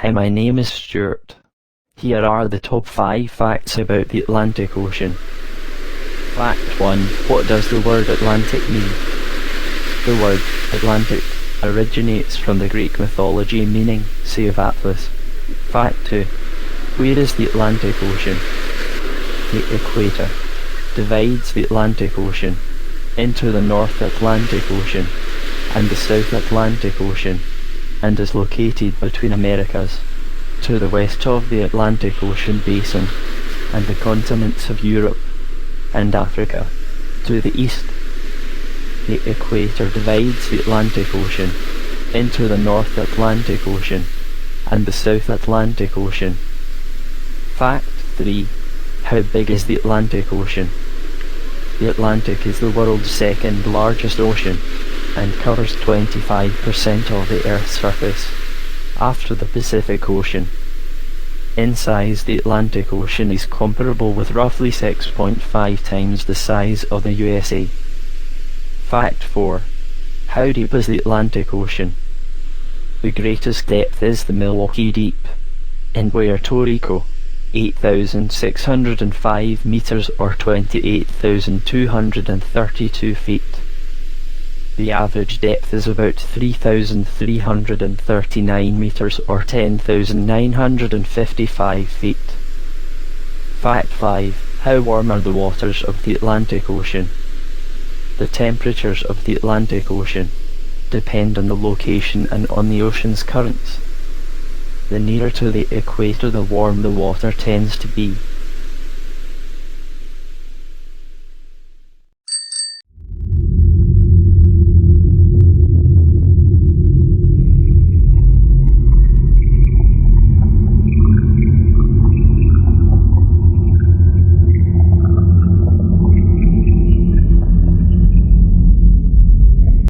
Hi, my name is Stuart. Here are the top 5 facts about the Atlantic Ocean. Fact 1. What does the word Atlantic mean? The word Atlantic originates from the Greek mythology meaning Sea of Atlas. Fact 2. Where is the Atlantic Ocean? The equator divides the Atlantic Ocean into the North Atlantic Ocean and the South Atlantic Ocean, and is located between Americas, to the west of the Atlantic Ocean basin and the continents of Europe and Africa. To the east, the equator divides the Atlantic Ocean into the North Atlantic Ocean and the South Atlantic Ocean. Fact 3. How big is the Atlantic Ocean? The Atlantic is the world's second largest ocean and covers 25% of the Earth's surface, after the Pacific Ocean. In size, the Atlantic Ocean is comparable with roughly 6.5 times the size of the USA. Fact 4. How deep is the Atlantic Ocean? The greatest depth is the Milwaukee Deep, in Puerto Rico, 8,605 meters or 28,232 feet. The average depth is about 3,339 meters or 10,955 feet. Fact 5. How warm are the waters of the Atlantic Ocean? The temperatures of the Atlantic Ocean depend on the location and on the ocean's currents. The nearer to the equator, the warmer the water tends to be.